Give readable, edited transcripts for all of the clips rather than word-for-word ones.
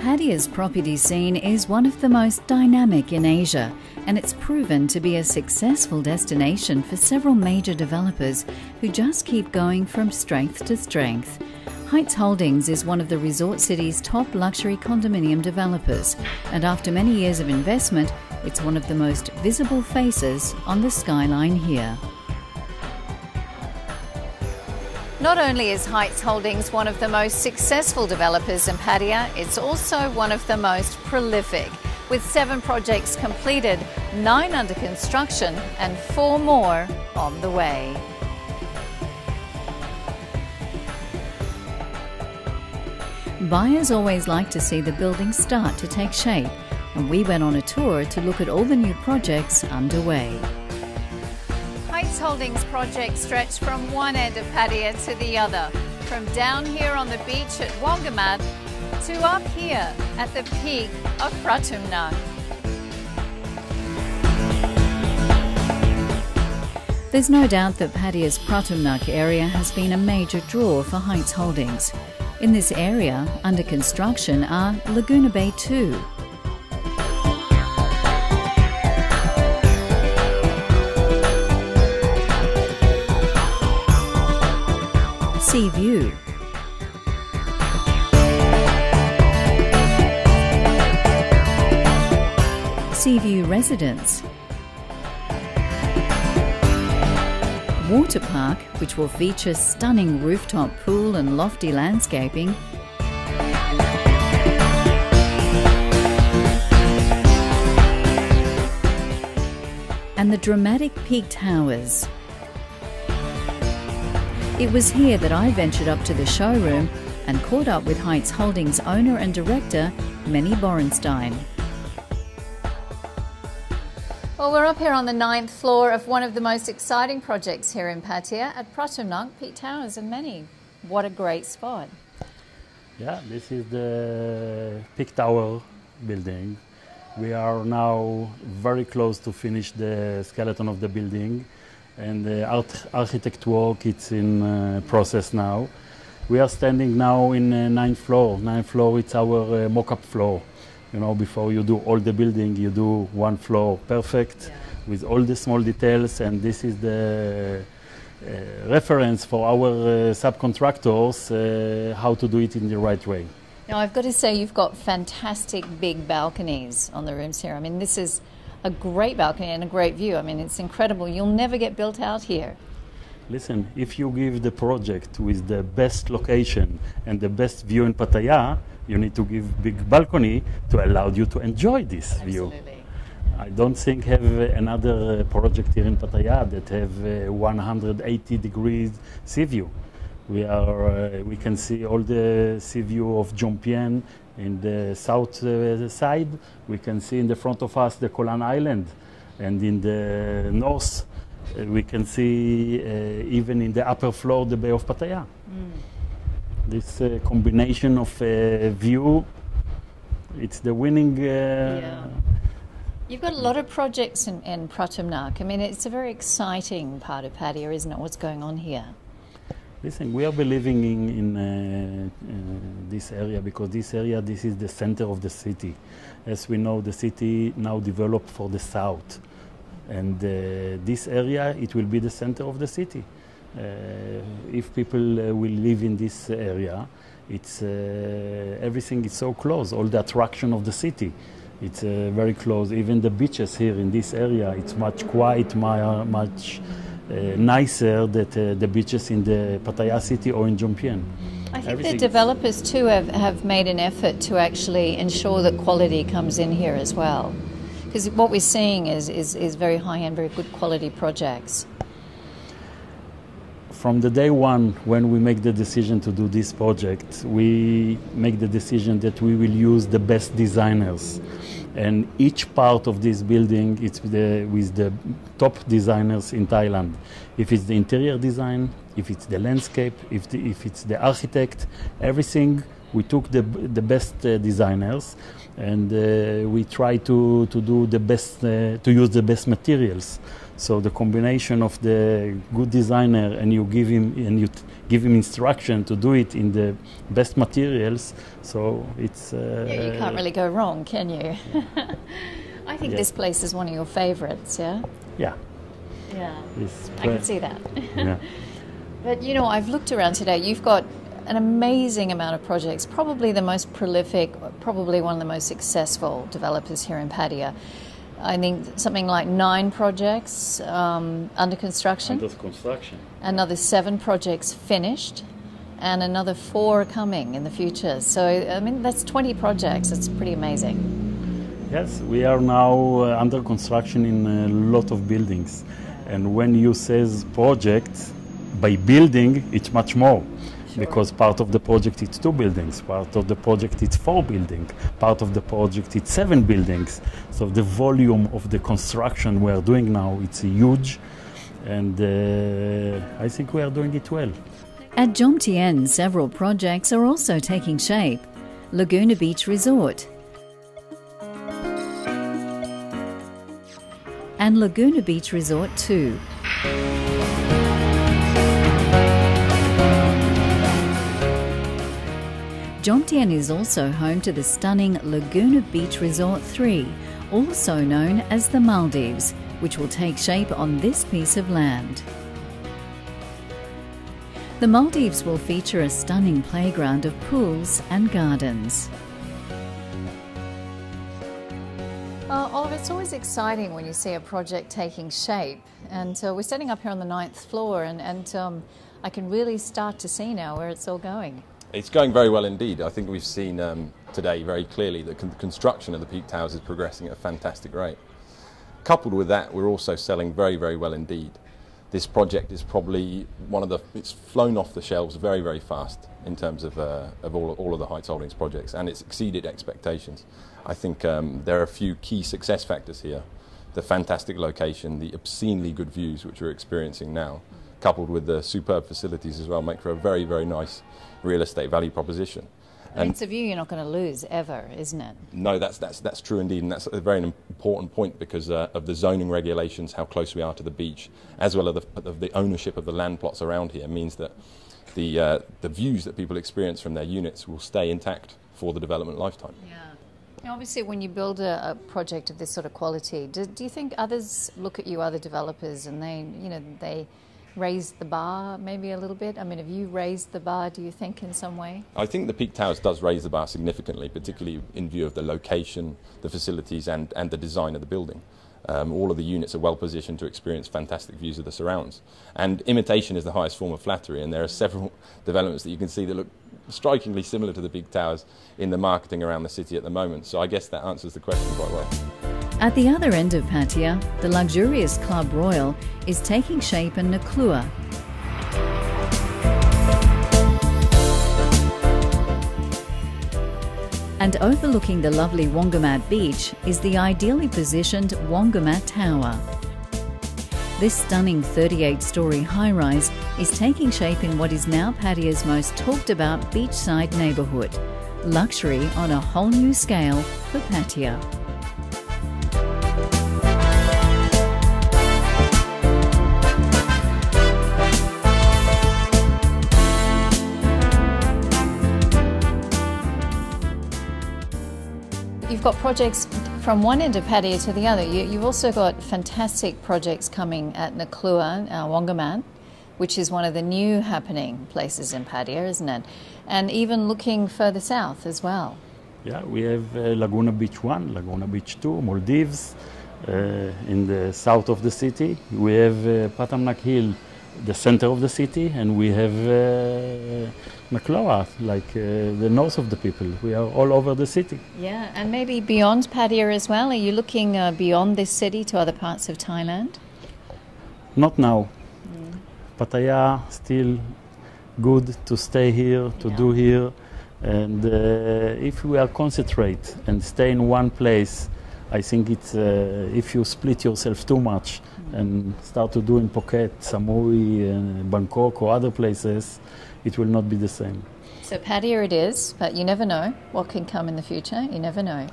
Pattaya's property scene is one of the most dynamic in Asia, and it's proven to be a successful destination for several major developers who just keep going from strength to strength. Heights Holdings is one of the resort city's top luxury condominium developers, and after many years of investment, it's one of the most visible faces on the skyline here. Not only is Heights Holdings one of the most successful developers in Pattaya, it's also one of the most prolific, with 7 projects completed, 9 under construction and 4 more on the way. Buyers always like to see the building start to take shape, and we went on a tour to look at all the new projects underway. Heights Holdings projects stretch from one end of Pattaya to the other, from down here on the beach at Wongamat to up here at the peak of Pratumnak. There's no doubt that Pattaya's Pratumnak area has been a major draw for Heights Holdings. In this area, under construction are Laguna Bay 2, Sea View, Sea View Residence, Water Park, which will feature stunning rooftop pool and lofty landscaping, and the dramatic Peak Towers. It was here that I ventured up to the showroom and caught up with Heights Holdings owner and director, Manny Borenstein. Well, we're up here on the 9th floor of one of the most exciting projects here in Pattaya at Pratumnak, Peak Towers. And Manny, what a great spot. Yeah, this is the Peak Tower building. We are now very close to finish the skeleton of the building. And the architect work, it's in process now. We are standing now in 9th floor. 9th floor, it's our mock-up floor. You know, before you do all the building, you do one floor perfect, with all the small details, and this is the reference for our subcontractors, how to do it in the right way. Now, I've got to say, you've got fantastic big balconies on the rooms here. I mean, this is a great balcony and a great view. I mean, it's incredible. You'll never get built out here. Listen, if you give the project with the best location and the best view in Pattaya, you need to give big balcony to allow you to enjoy this view. I don't think have another project here in Pattaya that have 180 degrees sea view. We can see all the sea view of Jomtien. In the south side, we can see in the front of us the Kolan Island, and in the north, we can see even in the upper floor the Bay of Pattaya. This combination of view, it's the winning. You've got a lot of projects in Pratumnak. I mean, it's a very exciting part of Pattaya, isn't it? What's going on here? Listen, we are believing in this area because this is the center of the city. As we know, the city now developed for the south. And this area, it will be the center of the city. If people will live in this area, it's everything is so close, all the attraction of the city. It's very close. Even the beaches here in this area, it's much quiet, much nicer than the beaches in the Pattaya city or in Jomtien. I think the developers too have made an effort to actually ensure that quality comes in here as well. Because what we're seeing is very high-end, very good quality projects. From the day one, when we make the decision to do this project, we make the decision that we will use the best designers. And each part of this building, it's with the top designers in Thailand. If it's the interior design, if it's the landscape, if it's the architect, everything, we took the best designers. and we try to do the best, to use the best materials. So the combination of the good designer and you give him instruction to do it in the best materials. So it's yeah, you can't really go wrong, can you? I think this place is one of your favorites. Yeah. Yeah. Yeah. I can see that. Yeah. But you know, I've looked around today. You've got an amazing amount of projects, probably the most prolific, probably one of the most successful developers here in Pattaya. I think something like 9 projects under construction. Under construction. Another 7 projects finished, and another 4 coming in the future. So, I mean, that's 20 projects. It's pretty amazing. Yes, we are now under construction in a lot of buildings. And when you say project, by building, it's much more. Sure. Because part of the project it's 2 buildings, part of the project it's 4 buildings, part of the project it's 7 buildings. So the volume of the construction we are doing now, it's huge, and I think we are doing it well. At Jomtien, several projects are also taking shape. Laguna Beach Resort and Laguna Beach Resort 2. Jomtien is also home to the stunning Laguna Beach Resort 3, also known as the Maldives, which will take shape on this piece of land. The Maldives will feature a stunning playground of pools and gardens. Oliver, it's always exciting when you see a project taking shape, and we're standing up here on the 9th floor, and I can really start to see now where it's all going. It's going very well indeed. I think we've seen today very clearly that the construction of the Peak Towers is progressing at a fantastic rate. Coupled with that, we're also selling very, very well indeed. This project is probably it's flown off the shelves very, very fast in terms of all of the Heights Holdings projects, and it's exceeded expectations. I think there are a few key success factors here. The fantastic location, the obscenely good views which we're experiencing now, coupled with the superb facilities as well, make for a very, very nice real estate value proposition. And it's a view you're not going to lose ever, isn't it? No, that's true indeed, and that's a very important point because of the zoning regulations, how close we are to the beach, as well as the ownership of the land plots around here means that the views that people experience from their units will stay intact for the development lifetime. Yeah. Now, obviously, when you build a project of this sort of quality, do you think others look at you, other developers, and they raise the bar maybe a little bit? I mean, have you raised the bar, do you think, in some way? I think the Peak Towers does raise the bar significantly, particularly in view of the location, the facilities and the design of the building. All of the units are well positioned to experience fantastic views of the surrounds. And imitation is the highest form of flattery, and there are several developments that you can see that look strikingly similar to the Peak Towers in the marketing around the city at the moment. So I guess that answers the question quite well. At the other end of Pattaya, the luxurious Club Royal is taking shape in Nuklua. And overlooking the lovely Wongamat Beach is the ideally positioned Wongamat Tower. This stunning 38-storey high-rise is taking shape in what is now Pattaya's most talked about beachside neighbourhood. Luxury on a whole new scale for Pattaya. You've got projects from one end of Pattaya to the other. You've also got fantastic projects coming at Nuklua, Wongamat, which is one of the new happening places in Pattaya, isn't it? And even looking further south as well. Yeah, we have Laguna Beach 1, Laguna Beach 2, Maldives, in the south of the city. We have Patamnak Hill, the center of the city, and we have Nuklua, like the north of the people. We are all over the city. Yeah, and maybe beyond Pattaya as well. Are you looking beyond this city to other parts of Thailand? Not now. Pattaya still good to stay here, to do here, and if we are concentrate and stay in one place, I think it's if you split yourself too much and start to do in Phuket, Samui, Bangkok or other places, it will not be the same. So Pattaya it is, but you never know what can come in the future. You never know.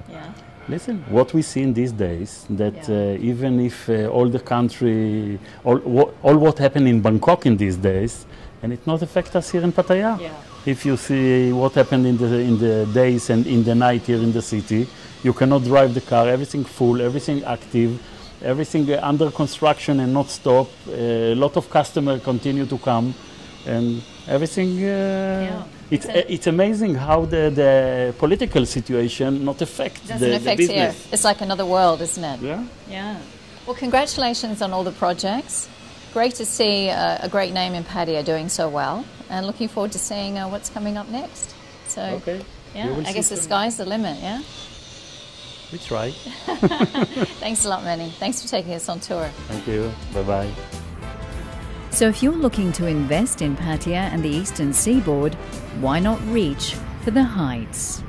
Yeah. Listen, what we see in these days, that even if all the country, all what happened in Bangkok in these days, and it not affect us here in Pattaya. Yeah. If you see what happened in the days and in the night here in the city, you cannot drive the car, everything full, everything active, everything under construction and not stop. A lot of customers continue to come, and everything. It's amazing how the political situation not affect the business. Here. It's like another world, isn't it? Yeah. Yeah. Well, congratulations on all the projects. Great to see a great name in Pattaya doing so well, and looking forward to seeing what's coming up next. So, okay. Yeah, I guess the sky's the limit, yeah? We try. Thanks a lot, Manny. Thanks for taking us on tour. Thank you. Bye-bye. So if you're looking to invest in Pattaya and the eastern seaboard, why not reach for the heights?